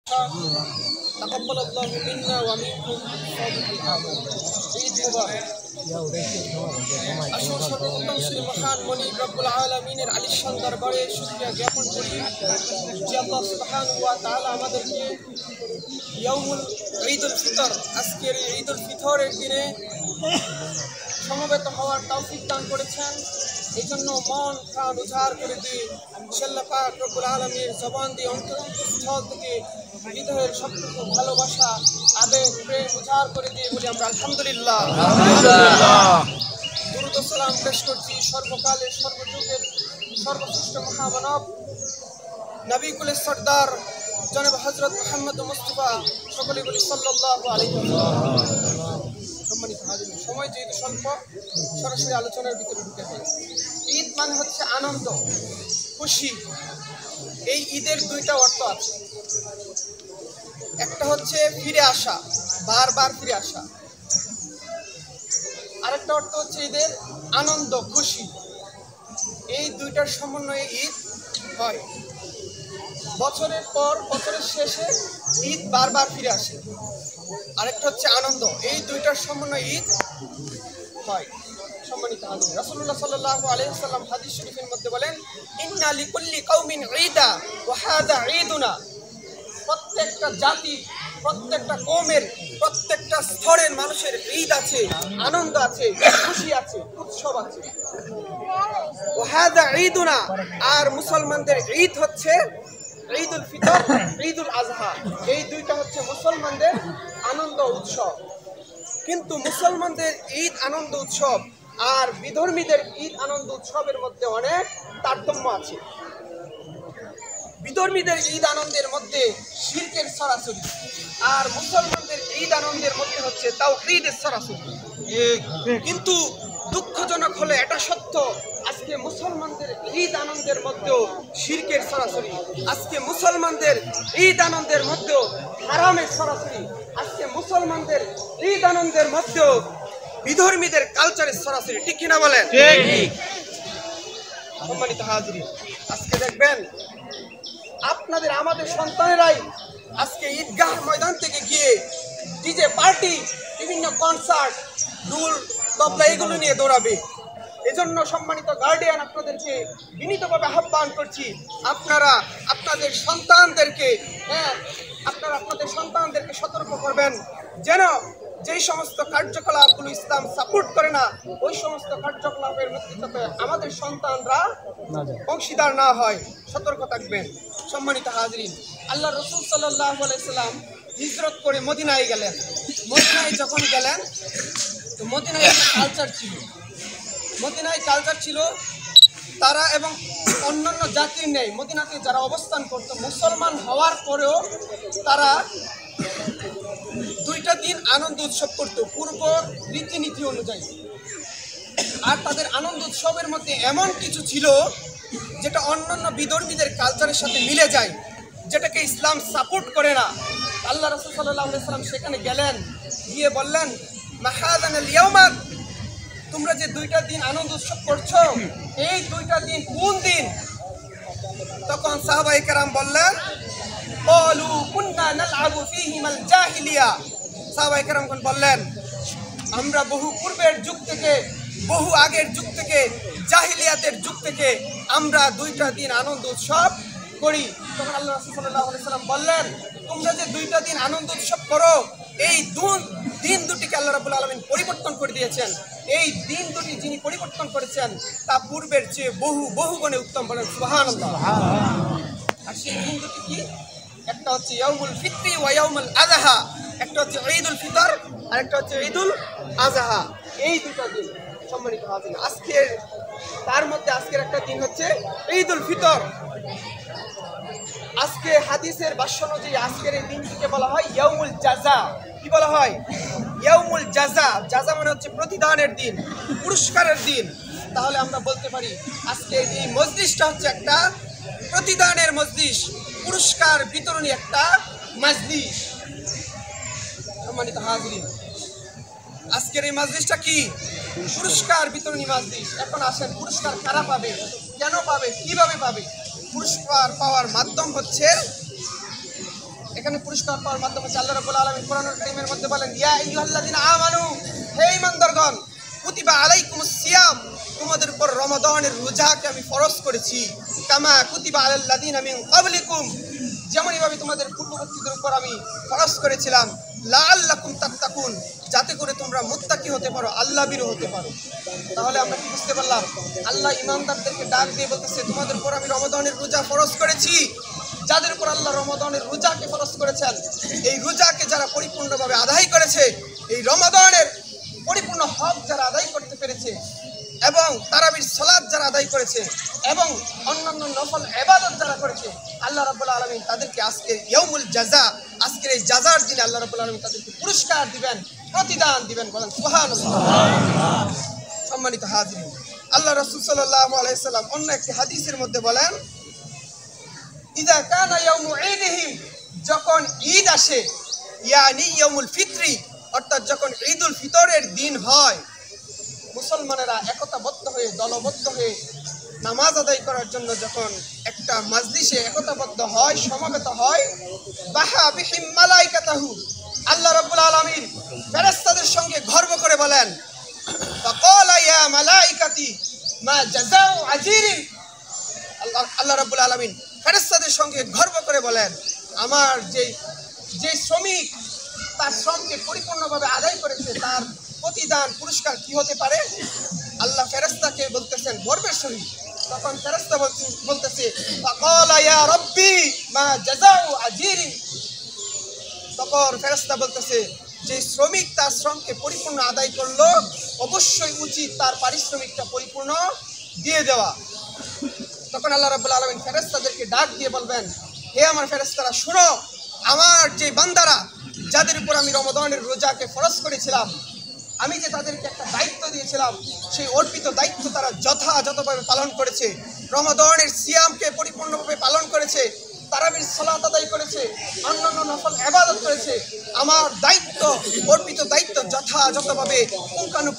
তাকাব্বালাল্লাহু মিন্না ওয়া মিনকুম সালিহাল আমাল। ঈদ মুবারক। আসুন সর্বপ্রথম সেই মহান মনিব রব্বুল আলামিনের আলিশান দরবারে শুকরিয়া জ্ঞাপন করি যে আল্লাহ সুবহানাহু ওয়া তাআলা আমাদেরকে ইয়াউমুল ঈদুল ফিতর, আজকের ঈদুল ফিতরের দিনে সমবেত হওয়ার তৌফিক দান করেছেন। এই জন্য মন প্রাণ উজাড় করে দিয়ে আল্লাহ পাক রব্বুল আলামিনের জবান দিয়ে অন্তরস্থল থেকে হৃদয়ের সবটুকু ভালোবাসা আবেগ প্রেম উজাড় করে দিয়ে বলি আমরা আলহামদুলিল্লাহ। দুরূদ ও সালাম পেশ করছি সর্বকালের সর্বযুগের সর্বশ্রেষ্ঠ মহামানব নবী কুলের সর্দার জনাব হযরত মুহাম্মদ মুস্তাফা, সকলে বলি সাল্লাল্লাহু আলাইহি ওয়াসাল্লাম। সম্মানিত হাজির, সময় যেহেতু স্বল্প, সরাসরি আলোচনার ভিতরে ঢুকে যাই। ঈদ মানে হচ্ছে আনন্দ, খুশি। এই ঈদের দুইটা অর্থ আছে। একটা হচ্ছে ফিরে আসা, বারবার ফিরে আসা। আরেকটা অর্থ হচ্ছে ঈদের আনন্দ, খুশি। এই দুইটার সমন্বয়ে ঈদ হয়। বছরের পর বছরের শেষে ঈদ বারবার ফিরে আসে। আরেকটা হচ্ছে আনন্দ। এই দুইটার সমন্বয়ে ঈদ হয়। সম্মানিত হাজির, রাসূলুল্লাহ সাল্লাল্লাহু আলাইহি ওয়াসাল্লাম হাদিস শরীফের মধ্যে বলেন, ইন্না লিকুল্লি কওমিন ঈদা ওয়া হাযা ঈদুনা। প্রত্যেকটা জাতি, প্রত্যেকটা কওমের, প্রত্যেকটা স্তরের মানুষের ঈদ আছে, আনন্দ আছে, খুশি আছে, উৎসব আছে। ওয়া হাযা ঈদুনা। আর মুসলমানদের ঈদ হচ্ছে ঈদুল ফিতর, ঈদুল আযহা। এই দুইটা হচ্ছে মুসলমানদের আনন্দ উৎসব। কিন্তু মুসলমানদের ঈদ আনন্দ উৎসব আর বিধর্মীদের ঈদ আনন্দ উৎসবের মধ্যে অনেক তারতম্য আছে। বিধর্মীদের ঈদ আনন্দের মধ্যে শিরকের ছড়াছড়ি, আর মুসলমানদের ঈদ আনন্দের মধ্যে হচ্ছে তাওহীদের ছড়াছড়ি। কিন্তু দুঃখজনক হলে এটা সত্য, আজকে মুসলমানদের ঈদ আনন্দের মধ্যেও শিরকের ছড়াছড়ি। আজকে মুসলমানদের ঈদ আনন্দের মধ্যেও হারামের ছড়াছড়ি। আজকে মুসলমানদের ঈদ আনন্দের মধ্যেও বিধর্মীদের কালচারের ছড়াছড়ি। ঠিক কিনা বলেন? সম্মানিত হাজির, আজকে দেখবেন আপনাদের আমাদের সন্তানেরাই আজকে ঈদগাহ ময়দান থেকে গিয়ে ডিজে পার্টি, বিভিন্ন কনসার্ট, দুল তবলা এগুলো নিয়ে দৌড়াবে। এজন্য সম্মানিত গার্ডিয়ান, আপনাদেরকে বিনীতভাবে আহ্বান করছি, আপনারা আপনাদের সন্তানদেরকে আপনাদের সন্তানদেরকে সতর্ক করবেন যেন যেই সমস্ত কার্যকলাপগুলো ইসলাম সাপোর্ট করে না, ওই সমস্ত কার্যকলাপের মধ্যে যাতে আমাদের সন্তানরা অংশীদার না হয়, সতর্ক থাকবেন। সম্মানিত হাজরিন, আল্লাহ রাসূল সাল্লাল্লাহু আলাইহি সাল্লাম হিজরত করে মদিনায় গেলেন। মদিনায় যখন গেলেন, তো মদিনায় একটা কালচার ছিল। মদিনায় কালচার ছিল তারা এবং অন্যান্য জাতির নেই, মদিনাতে যারা অবস্থান করত, মুসলমান হওয়ার পরেও তারা দুইটা দিন আনন্দ উৎসব করত পূর্ব রীতিনীতি অনুযায়ী। আর তাদের আনন্দ উৎসবের মধ্যে এমন কিছু ছিল যেটা অন্যান্য বিধর্মীদের কালচারের সাথে মিলে যায়, যেটাকে ইসলাম সাপোর্ট করে না। আল্লাহ রাসূল সাল্লাল্লাহু আলাইহি সাল্লাম সেখানে গেলেন, গিয়ে বললেন, মাহাদানাল ইয়াউমা, তোমরা যে দুইটা দিন আনন্দ উৎসব করছো, এই দুইটা দিন কোন দিন? তখন সাহাবায়ে কেরাম বললেন, ক্বালু কুননা নালআবু ফীহিমাল জাহিলিয়া। সাহাবায়ে কেরাম বললেন, আমরা বহু পূর্বের যুগ থেকে, বহু আগের যুগ থেকে, জাহিলিয়াতের যুগ থেকে আমরা দুইটা দিন আনন্দ উৎসব করি। তখন আল্লাহ রাসূল সাল্লাল্লাহু আলাইহি সাল্লাম বললেন, তোমরা যে দুইটা দিন আনন্দ উৎসব করো, এই দিন দুটিকে আল্লাহ রাব্বুল আলামিন পরিবর্তন করে দিয়েছেন। এই দিন দুটি যিনি পরিবর্তন করেছেন তা পূর্বের চেয়ে বহু গুণে উত্তম। বলেন সুবহানাল্লাহ। আর সেই দিন দুটি কি? একটা হচ্ছে ইয়াউমুল ফিতরি ওয়া ইয়াউমুল আযহা। একটা হচ্ছে ঈদুল ফিতর আর একটা হচ্ছে ঈদুল আযহা। এই দুটো দিন সম্মানিত হাজির, আজকের তার মধ্যে আজকের একটা দিন হচ্ছে ঈদুল ফিতর। আজকে হাদিসের ভাষ্য অনুযায়ী আজকের এই দিনটিকে বলা হয় ইয়াউমুল জাযা। কি বলা হয়? ইয়াউমুল জাযা। জাযা মানে হচ্ছে প্রতিদানের দিন, পুরস্কারের দিন। তাহলে আমরা বলতে পারি আজকে এই মজলিসটা হচ্ছে একটা প্রতিদানের মজলিস, পুরস্কার বিতরণী একটা মজলিস। সম্মানিত হাজির, আজকের এই মজলিসটা কি? পুরস্কার বিতরণী মজলিস। এখন আসেন, পুরস্কার কারা পাবে, কেন পাবে, কিভাবে পাবে? পুরস্কার পাওয়ার মাধ্যম হচ্ছে এখানে পুরস্কার পাওয়ার মাধ্যমে আল্লাহ রাব্বুল আলামিন কোরআনুল কারীমের মধ্যে বলেন, ইয়া আইয়ুহাল্লাযিনা আমানু, হে ঈমানদারগণ, কুতিবা আলাইকুমুস সিয়াম, তোমাদের উপর রমাদানের রোজাকে আমি ফরজ করেছি, কামা কুতিবা আলাল্লাযিনা মিন ক্বাবলিকুম, যেমনইভাবে তোমাদের পূর্ববর্তীদের উপর আমি ফরজ করেছিলাম, লাআল্লাকুম তাত্তাকুন, যাতে করে তোমরা মুত্তাকি হতে পারো, আল্লাহভীরু হতে পারো। তাহলে আমরা কি বুঝতে পারলাম? আল্লাহ ঈমানদারদেরকে ডাক দিয়ে বলতেছে, তোমাদের উপর আমি রমাদানের রোজা ফরজ করেছি। যাদের উপর আল্লাহ রমাদানের রোজাকে ফরজ করেছেন, এই রোজাকে যারা পরিপূর্ণভাবে আদায় করেছে, এই রমাদানের পরিপূর্ণ হক যারা আদায় করতে পেরেছে, এবং তারাবির সালাত যারা আদায় করেছে, এবং অন্যান্য নফল ইবাদত যারা করেছে, আল্লাহ রাব্বুল আলামিন তাদেরকে আজকে ইয়াউমুল জাযা, আজকের এই জাযার দিনে আল্লাহ রাব্বুল আলামিন তাদেরকে পুরস্কার দিবেন, প্রতিদান দিবেন। বলেন সুবহানাল্লাহ। সম্মানিত হাজিরিন, আল্লাহ রাসূল সাল্লাল্লাহু আলাইহি সাল্লাম অন্য একটি হাদিসের মধ্যে বলেন, ইযা কানা ইয়াউমু ঈদিহিম, যখন ঈদ আসে, ইয়ানি ইয়াউমুল ফিতরি, অর্থাৎ যখন ঈদুল ফিতরের দিন হয়, মুসলমানেরা একতাবদ্ধ হয়ে, দলবদ্ধ হয়ে নামাজ আদায় করার জন্য যখন একটা মাজলিসে একতাবদ্ধ হয়, সমবেত হয়, বাহা বিহিম মালাইকাতাহু, আল্লাহ রাব্বুল আলামিন ফেরেশতাদের সঙ্গে গর্ব করে বলেন, ফাকালা ইয়া মালাইকাতি মা জাযাউ আজিরিন, আল্লাহ রাব্বুল আলামিন ফেরেশতাদের সঙ্গে গর্ব করে বলেন, আমার যে শ্রমিক তার শ্রমকে পরিপূর্ণভাবে আদায় করেছে, তার প্রতিদান পুরস্কার কি হতে পারে? আল্লাহ ফেরেশতাকে বলতেছেন গর্বের সহিত। তখন ফেরেশতা বলতেছে, ফাকালা ইয়া রাব্বি মা জাযাউ আজিরি, তখন ফেরেশতা বলতেছে, যে শ্রমিক তার শ্রমকে পরিপূর্ণ আদায় করলো, অবশ্যই উচিত তার পারিশ্রমিকটা পরিপূর্ণ দিয়ে দেওয়া। তখন আল্লাহ রাব্বুল আলামিন ফেরেশতাদেরকে ডাক দিয়ে বলবেন, হে আমার ফেরেশতারা, শুনো, আমার যে বান্দারা, যাদের উপর আমি রমাদানের রোজাকে ফরজ করেছিলাম, আমি যে তাদেরকে একটা দায়িত্ব দিয়েছিলাম, সেই অর্পিত দায়িত্ব তারা যথাযথভাবে পালন করেছে, রমাদানের সিয়ামকে পরিপূর্ণভাবে পালন করেছে, তারাবির সালাত আদায় করেছে, অন্যান্য নফল ইবাদত করেছে। আমার দায়িত্ব, অর্পিত দায়িত্ব যথাযথভাবে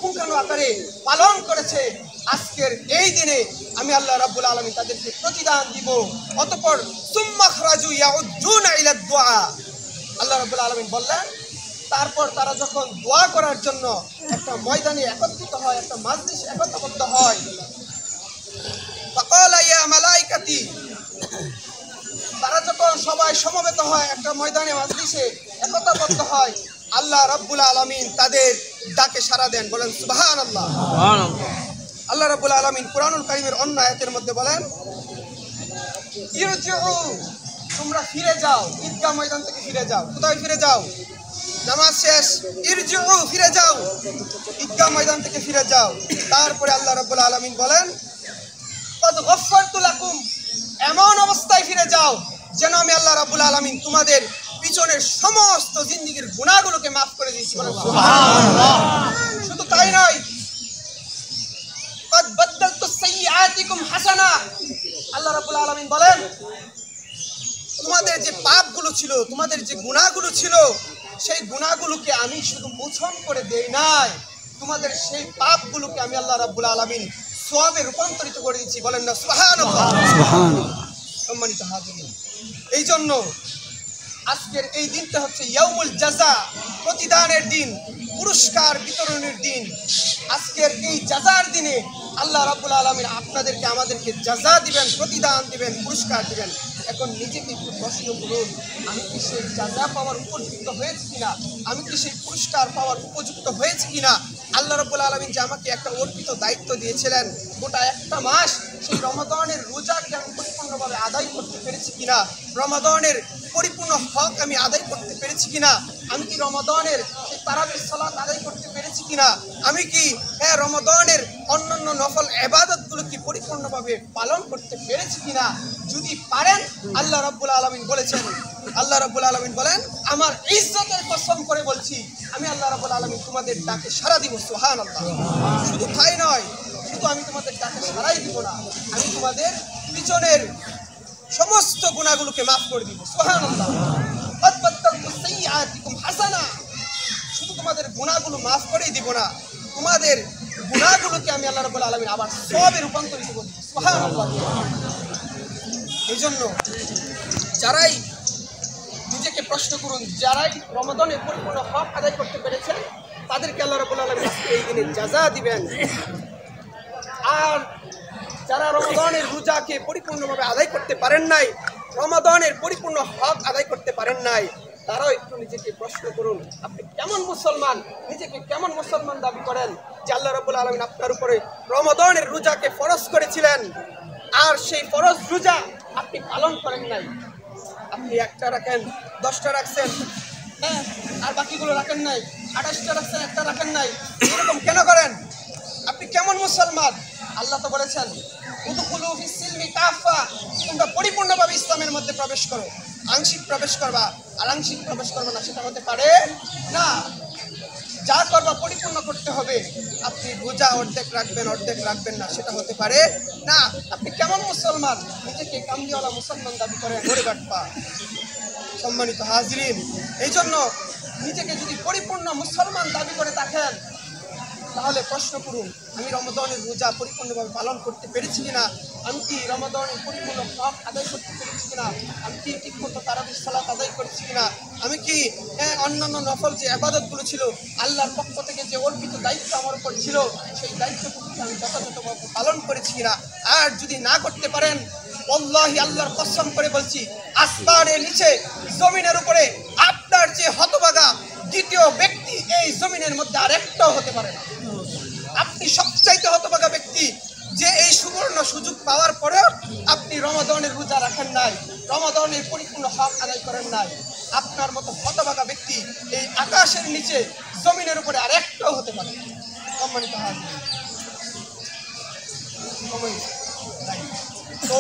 পুঙ্খানু আকারে পালন করেছে। আজকের এই দিনে আমি আল্লাহ রাব্বুল আলামিন তাদেরকে প্রতিদান দিব। অতঃপর সুম্মা খরাজু ইয়াউদ্দুনা ইলা দুআ, আল্লাহ রাব্বুল আলামিন বললেন, তারপর তারা যখন দোয়া করার জন্য একটা ময়দানে একত্রিত হয়, একটা মাজলিস একত্রিত হয়, ফাকালা ইয়া মালাইকাতি, তারা যখন সবাই সমবেত হয়, একটা ময়দানে মাজলিসে একত্রিত হয়, আল্লাহ রাব্বুল আলামিন তাদের ডাকে সাড়া দেন। বলেন সুবহানাল্লাহ। আল্লাহ রাব্বুল আলামিন কুরআনুল কারীমের অন্য আয়াতের মধ্যে বলেন, ইরজিউ, তোমরা ফিরে যাও, ঈদগাহ ময়দান থেকে ফিরে যাও। কোথায় ফিরে যাও? নামাজ শেষ, ইরজিউ, ফিরে যাও, ঈদগাহ ময়দান থেকে ফিরে যাও। তারপরে আল্লাহ রাব্বুল আলামিন বলেন, কদ গফফারতু লাকুম, এমন অবস্থায় ফিরে যাও যেন আমি আল্লাহ রাব্বুল আলামিন তোমাদের পিছনের সমস্ত জিন্দেগীর গুনাহগুলোকে মাফ করে দিয়েছি। সুবহানাল্লাহ। শুধু তাই নয়, কদ বাদদালতু সাইয়্যাতিকুম হাসানা, আল্লাহ রাব্বুল আলামিন বলেন, তোমাদের যে পাপগুলো ছিল, তোমাদের যে গুনাহগুলো ছিল, সেই গুনাহগুলোকে আমি শুধু মোচন করে দেই নাই, তোমাদের সেই পাপগুলোকে আমি আল্লাহ রাব্বুল আলামিন সওয়াবে রূপান্তরিত করে দিয়েছি। বলেন না সুবহানাল্লাহ। সুবহানাল্লাহ। সম্মানিত হাজিরিন, এই জন্য আজকের এই দিনটা হচ্ছে ইয়াউমুল জাযা, প্রতিদানের দিন, পুরস্কার বিতরণের দিন। আজকের এই জাযার দিনে আল্লাহ রাব্বুল আলামিন আপনাদেরকে, আমাদেরকে জাযা দিবেন, প্রতিদান দিবেন, পুরস্কার দিবেন। এখন নিজেকে একটু প্রশ্ন করুন, আমি কি সেই জাযা পাওয়ার উপযুক্ত হয়েছে কিনা? আমি কি সেই পুরস্কার পাওয়ার উপযুক্ত হয়েছে কিনা? আল্লাহ রাব্বুল আলামিন যে আমাকে একটা অর্পিত দায়িত্ব দিয়েছিলেন, গোটা একটা মাস, সেই রমাদানের রোজাকে আমি পরিপূর্ণভাবে আদায় করতে পেরেছি কিনা? রমাদানের পরিপূর্ণ হক আমি আদায় করতে পেরেছি কিনা? আমি কি রমাদানের সেই তারাবির সালাত আদায় করতে পেরেছি কিনা? আমি কি রমাদানের অন্যান্য নফল ইবাদতগুলো কি পরিপূর্ণভাবে পালন করতে পেরেছি কিনা? যদি পারেন, আল্লাহ রাব্বুল আলামিন বলেছেন, আল্লাহ রাব্বুল আলামিন বলেন, আমার ইজ্জতের কসম করে বলছি, আমি আল্লাহ রাব্বুল আলামিন তোমাদের ডাকে সাড়া দিব। সুবহানাল্লাহ। শুধু তাই নয়, শুধু আমি তোমাদের ডাকে সাড়াই দিব না, আমি তোমাদের পিছনের সমস্ত গুনাহগুলোকে মাফ করে দিব। সুবহানাল্লাহ। আতবাত্তালতু সাইয়্যাতিকুম হাসানা, শুধু তোমাদের গুনাহগুলো মাফ করেই দিব না, তোমাদের গুনাহগুলোকে আমি আল্লাহ রাব্বুল আলামিন আবার সওয়াবে রূপান্তরিত করে দিব। সুবহানাল্লাহ। এই জন্য যারাই নিজেকে প্রশ্ন করুন, যারাই রমাদানের পরিপূর্ণ হক আদায় করতে পেরেছেন তাদেরকে আল্লাহ রাব্বুল আলামিন এই দিনে জাযা দিবেন। আর যারা রমাদানের রোজাকে পরিপূর্ণভাবে আদায় করতে পারেন নাই, রমাদানের পরিপূর্ণ হক আদায় করতে পারেন নাই, তারাও একটু নিজেকে প্রশ্ন করুন, আপনি কেমন মুসলমান, নিজেকে কেমন মুসলমান দাবি করেন যে আল্লাহ রাব্বুল আলামিন আপনার উপরে রমাদানের রোজাকে ফরজ করেছিলেন, আর সেই ফরজ রোজা আপনি পালন করেন নাই। আপনি একটা রাখেন, 10টা রাখছেন, হ্যাঁ, আর বাকিগুলো রাখেন নাই, 28টা রাখছেন, একটা রাখেন নাই, এরকম কেন করেন? আপনি কেমন মুসলমান? আল্লাহ তো বলেছেন উদখুলু ফিস সিলমি কাফা, তোমরা পরিপূর্ণভাবে ইসলামের মধ্যে প্রবেশ করো। আংশিক প্রবেশ করবা আর আংশিক প্রবেশ করবে না, সেটা হতে পারে না। যা করবা পরিপূর্ণ করতে হবে। আপনি রোজা অর্ধেক রাখবেন না, সেটা হতে পারে না। আপনি কেমন মুসলমান? নিজেকে কামলিওয়ালা মুসলমান দাবি করেন, ওরে বাটপা। সম্মানিত হাজরিন, এই জন্য নিজেকে যদি পরিপূর্ণ মুসলমান দাবি করে থাকেন, তাহলে প্রশ্ন করুন, আমি রমাদানের রোজা পরিপূর্ণভাবে পালন করতে পেরেছি কিনা, আমি কি রমাদানের পরিপূর্ণ হক আদায় করতে পেরেছি কিনা, আমি কি ঠিকমতো তারাবির সালাত আদায় করছি কিনা, আমি কি অন্যান্য নফল যে ইবাদতগুলো ছিল, আল্লাহর পক্ষ থেকে যে অর্পিত দায়িত্ব আমার উপর ছিল, সেই দায়িত্বটুকু আমি যথাযথভাবে পালন করেছি কিনা। আর যদি না করতে পারেন, আল্লাহি আল্লাহর কসম করে বলছি, আসমানের নিচে জমিনের উপরে আপনার যে হতভাগা দ্বিতীয় ব্যক্তি এই জমিনের মধ্যে আরেকটাও হতে পারে না। আপনি সবচাইতে হতভাগা ব্যক্তি, যে এই সুবর্ণ সুযোগ পাওয়ার পরেও আপনি রমাদানের রোজা রাখেন নাই, রমাদানের পরিপূর্ণ হক আদায় করেন নাই। আপনার মতো হতভাগা ব্যক্তি এই আকাশের নিচে জমিনের উপরে আরেকটাও হতে পারে। সম্মানিত হাজরিন, তো